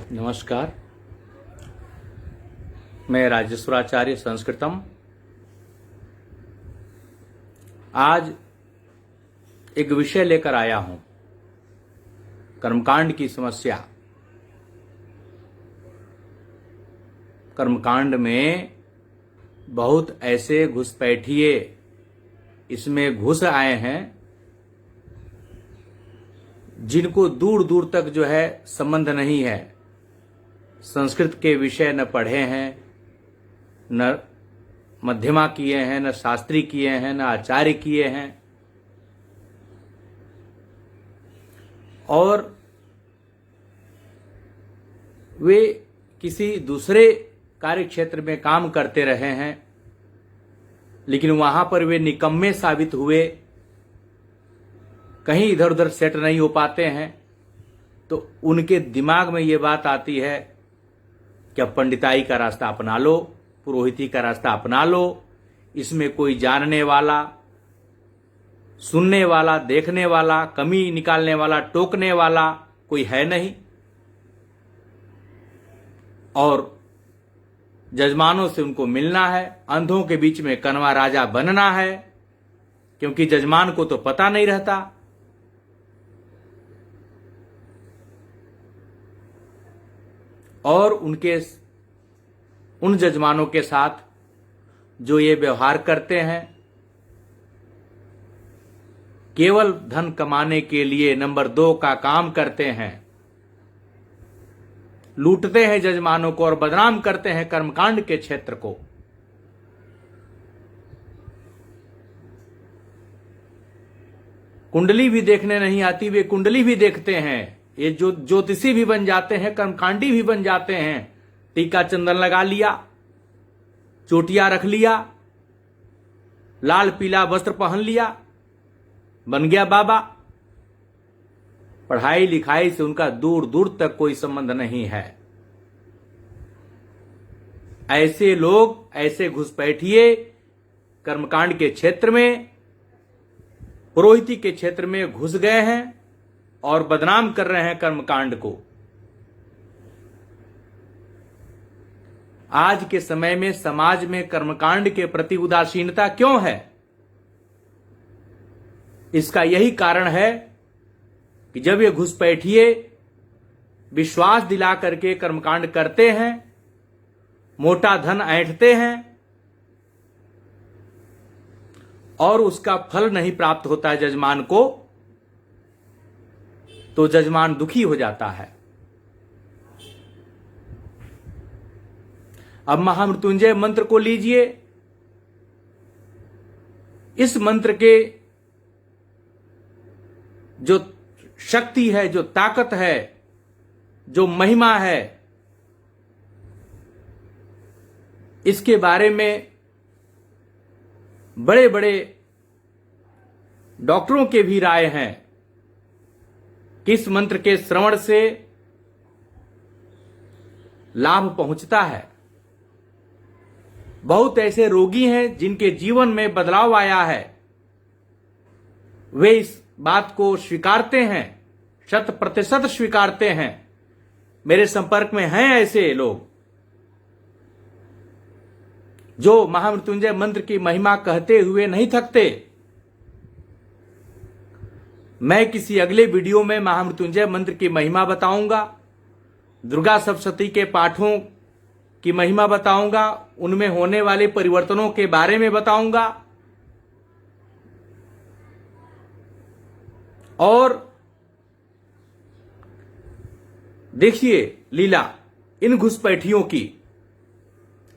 नमस्कार, मैं राजेश्वराचार्य संस्कृतम। आज एक विषय लेकर आया हूं, कर्मकांड की समस्या। कर्मकांड में बहुत ऐसे घुसपैठिए इसमें घुस आए हैं जिनको दूर दूर तक जो है संबंध नहीं है, संस्कृत के विषय न पढ़े हैं, न मध्यमा किए हैं, न शास्त्री किए हैं, न आचार्य किए हैं, और वे किसी दूसरे कार्य क्षेत्र में काम करते रहे हैं, लेकिन वहां पर वे निकम्मे साबित हुए, कहीं इधर उधर सेट नहीं हो पाते हैं। तो उनके दिमाग में ये बात आती है कि अब पंडिताई का रास्ता अपना लो, पुरोहिती का रास्ता अपना लो, इसमें कोई जानने वाला, सुनने वाला, देखने वाला, कमी निकालने वाला, टोकने वाला कोई है नहीं, और जजमानों से उनको मिलना है, अंधों के बीच में कनवा राजा बनना है, क्योंकि जजमान को तो पता नहीं रहता। और उन जजमानों के साथ जो ये व्यवहार करते हैं, केवल धन कमाने के लिए नंबर 2 का काम करते हैं, लूटते हैं जजमानों को और बदनाम करते हैं कर्मकांड के क्षेत्र को। कुंडली भी देखने नहीं आती, वे कुंडली भी देखते हैं। ये जो ज्योतिषी भी बन जाते हैं, कर्मकांडी भी बन जाते हैं। टीका चंदन लगा लिया, चोटियां रख लिया, लाल पीला वस्त्र पहन लिया, बन गया बाबा। पढ़ाई लिखाई से उनका दूर दूर तक कोई संबंध नहीं है। ऐसे लोग, ऐसे घुसपैठिए कर्मकांड के क्षेत्र में, पुरोहिती के क्षेत्र में घुस गए हैं और बदनाम कर रहे हैं कर्मकांड को। आज के समय में समाज में कर्मकांड के प्रति उदासीनता क्यों है? इसका यही कारण है कि जब ये घुसपैठिए विश्वास दिला करके कर्मकांड करते हैं, मोटा धन ऐंठते हैं और उसका फल नहीं प्राप्त होता है जजमान को, तो जजमान दुखी हो जाता है। अब महामृत्युंजय मंत्र को लीजिए। इस मंत्र के जो शक्ति है, जो ताकत है, जो महिमा है, इसके बारे में बड़े बड़े डॉक्टरों के भी राय हैं कि इस मंत्र के श्रवण से लाभ पहुंचता है। बहुत ऐसे रोगी हैं जिनके जीवन में बदलाव आया है, वे इस बात को स्वीकारते हैं, 100% स्वीकारते हैं। मेरे संपर्क में हैं ऐसे लोग जो महामृत्युंजय मंत्र की महिमा कहते हुए नहीं थकते। मैं किसी अगले वीडियो में महामृत्युंजय मंत्र की महिमा बताऊंगा, दुर्गा सप्तशती के पाठों की महिमा बताऊंगा, उनमें होने वाले परिवर्तनों के बारे में बताऊंगा, और देखिए लीला इन घुसपैठियों की।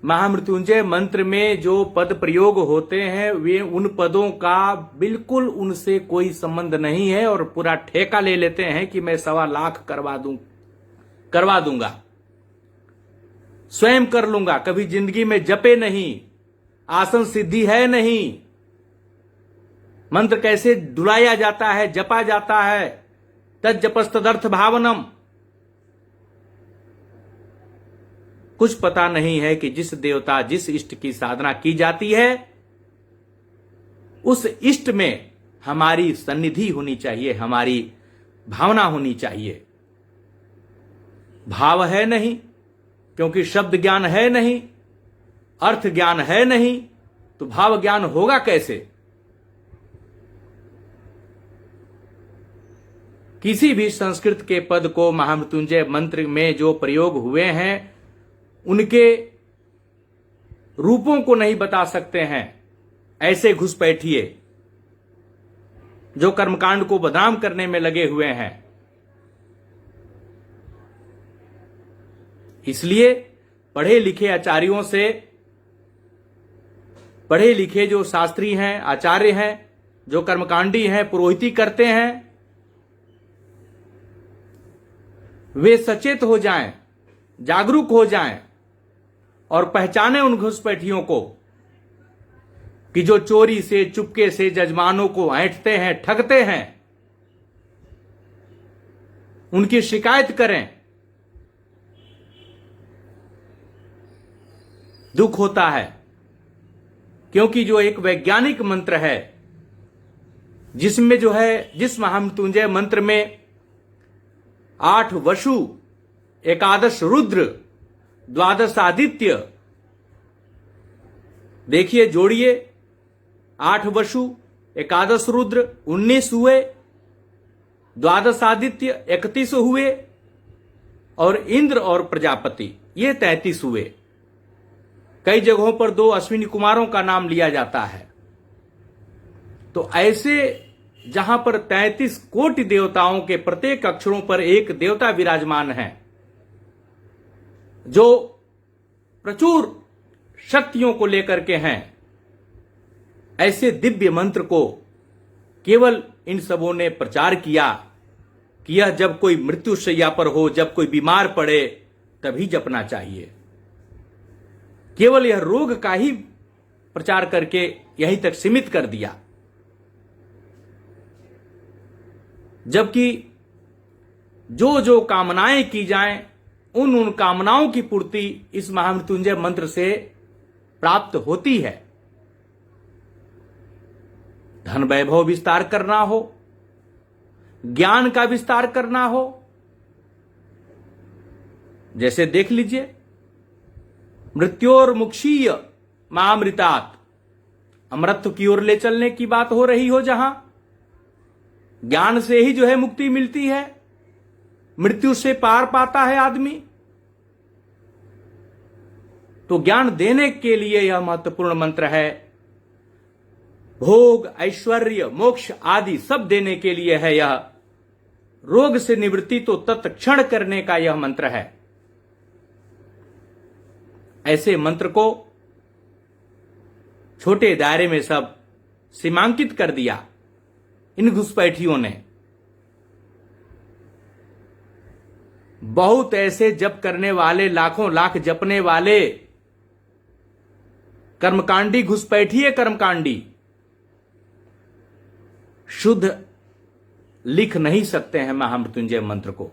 महामृत्युंजय मंत्र में जो पद प्रयोग होते हैं, वे उन पदों का बिल्कुल उनसे कोई संबंध नहीं है, और पूरा ठेका ले लेते हैं कि मैं 1.25 लाख करवा दूंगा, स्वयं कर लूंगा, कभी जिंदगी में जपे नहीं, आसन सिद्धि है नहीं, मंत्र कैसे डुलाया जाता है, जपा जाता है, तज्जपस्तदर्थ भावनम। कुछ पता नहीं है कि जिस देवता, जिस इष्ट की साधना की जाती है, उस इष्ट में हमारी सन्निधि होनी चाहिए, हमारी भावना होनी चाहिए। भाव है नहीं, क्योंकि शब्द ज्ञान है नहीं, अर्थ ज्ञान है नहीं, तो भाव ज्ञान होगा कैसे? किसी भी संस्कृत के पद को महामृत्युंजय मंत्र में जो प्रयोग हुए हैं उनके रूपों को नहीं बता सकते हैं ऐसे घुसपैठिए जो कर्मकांड को बदनाम करने में लगे हुए हैं। इसलिए पढ़े लिखे आचार्यों से, पढ़े लिखे जो शास्त्री हैं, आचार्य हैं, जो कर्मकांडी हैं, पुरोहिती करते हैं, वे सचेत हो जाएं, जागरूक हो जाएं और पहचानें उन घुसपैठियों को कि जो चोरी से, चुपके से जजमानों को ऐंठते हैं, ठगते हैं। उनकी शिकायत करें। दुख होता है क्योंकि जो एक वैज्ञानिक मंत्र है, जिसमें जो है, जिस महामृत्युंजय मंत्र में 8 वसु, 11 रुद्र, 12 आदित्य, देखिए जोड़िए, 8 वसु, 11 रुद्र, 19 हुए, 12 आदित्य 31 हुए, और इंद्र और प्रजापति ये 33 हुए। कई जगहों पर 2 अश्विनी कुमारों का नाम लिया जाता है। तो ऐसे जहां पर 33 कोटि देवताओं के प्रत्येक अक्षरों पर एक देवता विराजमान है, जो प्रचुर शक्तियों को लेकर के हैं, ऐसे दिव्य मंत्र को केवल इन सबों ने प्रचार किया कि यह जब कोई मृत्युशैया पर हो, जब कोई बीमार पड़े, तभी जपना चाहिए। केवल यह रोग का ही प्रचार करके यहीं तक सीमित कर दिया, जबकि जो जो कामनाएं की जाएं, उन कामनाओं की पूर्ति इस महामृत्युंजय मंत्र से प्राप्त होती है। धन वैभव विस्तार करना हो, ज्ञान का विस्तार करना हो, जैसे देख लीजिए, मृत्योर्मुक्षीय महामृतात, अमृत की ओर ले चलने की बात हो रही हो, जहां ज्ञान से ही जो है मुक्ति मिलती है, मृत्यु से पार पाता है आदमी। तो ज्ञान देने के लिए यह महत्वपूर्ण मंत्र है। भोग, ऐश्वर्य, मोक्ष आदि सब देने के लिए है यह। रोग से निवृत्ति तो तत्क्षण करने का यह मंत्र है। ऐसे मंत्र को छोटे दायरे में सब सीमांकित कर दिया इन घुसपैठियों ने। बहुत ऐसे जप करने वाले, लाखों लाख जपने वाले कर्मकांडी, घुसपैठिए कर्मकांडी शुद्ध लिख नहीं सकते हैं महामृत्युंजय मंत्र को।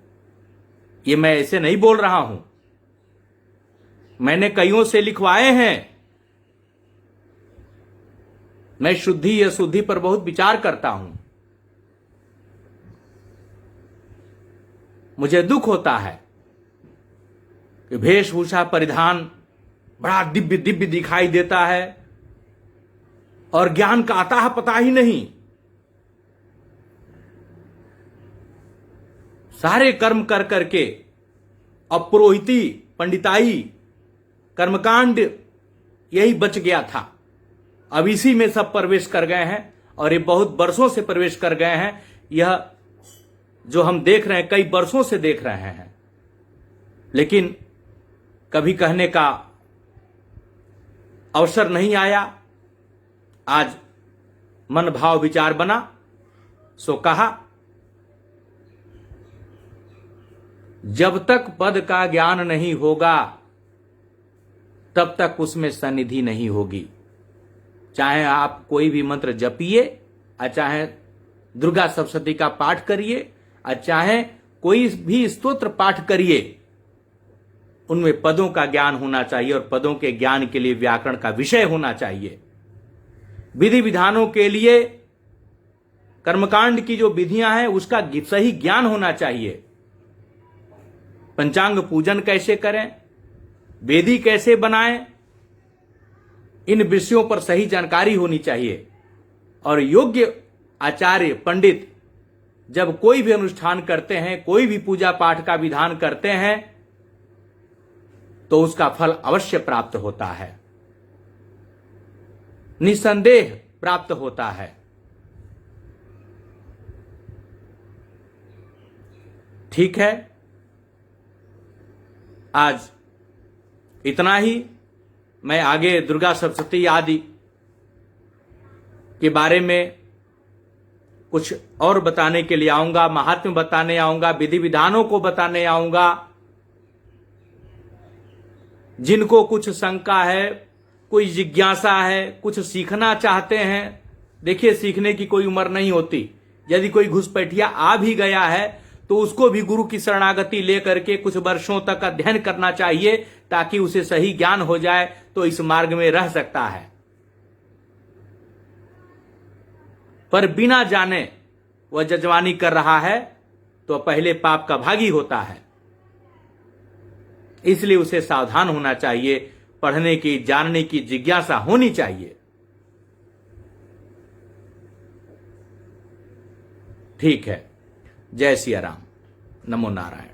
ये मैं ऐसे नहीं बोल रहा हूं, मैंने कईयों से लिखवाए हैं। मैं शुद्धि या शुद्धि पर बहुत विचार करता हूं। मुझे दुख होता है कि वेशभूषा परिधान बड़ा दिव्य दिव्य दिखाई देता है और ज्ञान का अताह पता ही नहीं। सारे कर्म कर करके अब पुरोहिती, पंडिताई, कर्मकांड यही बच गया था। अब इसी में सब प्रवेश कर गए हैं और ये बहुत वर्षों से प्रवेश कर गए हैं। यह जो हम देख रहे हैं, कई वर्षों से देख रहे हैं, लेकिन कभी कहने का अवसर नहीं आया। आज मन भाव विचार बना, सो कहा। जब तक पद का ज्ञान नहीं होगा, तब तक उसमें सन्निधि नहीं होगी। चाहे आप कोई भी मंत्र जपिए, और चाहे दुर्गा सप्तशती का पाठ करिए, और चाहे कोई भी स्तोत्र पाठ करिए, उनमें पदों का ज्ञान होना चाहिए और पदों के ज्ञान के लिए व्याकरण का विषय होना चाहिए। विधि विधानों के लिए, कर्मकांड की जो विधियां हैं, उसका सही ज्ञान होना चाहिए। पंचांग पूजन कैसे करें, वेदी कैसे बनाएं, इन विषयों पर सही जानकारी होनी चाहिए। और योग्य आचार्य पंडित जब कोई भी अनुष्ठान करते हैं, कोई भी पूजा पाठ का विधान करते हैं, तो उसका फल अवश्य प्राप्त होता है, निसंदेह प्राप्त होता है। ठीक है, आज इतना ही। मैं आगे दुर्गा सप्तशती आदि के बारे में कुछ और बताने के लिए आऊंगा, महात्म्य बताने आऊंगा, विधि विधानों को बताने आऊंगा। जिनको कुछ शंका है, कोई जिज्ञासा है, कुछ सीखना चाहते हैं, देखिए सीखने की कोई उम्र नहीं होती। यदि कोई घुसपैठिया आ भी गया है तो उसको भी गुरु की शरणागति लेकर के कुछ वर्षों तक अध्ययन करना चाहिए, ताकि उसे सही ज्ञान हो जाए तो इस मार्ग में रह सकता है। पर बिना जाने वह जजवानी कर रहा है तो पहले पाप का भागी होता है। इसलिए उसे सावधान होना चाहिए, पढ़ने की, जानने की जिज्ञासा होनी चाहिए। ठीक है, जय सिया राम, नमो नारायण।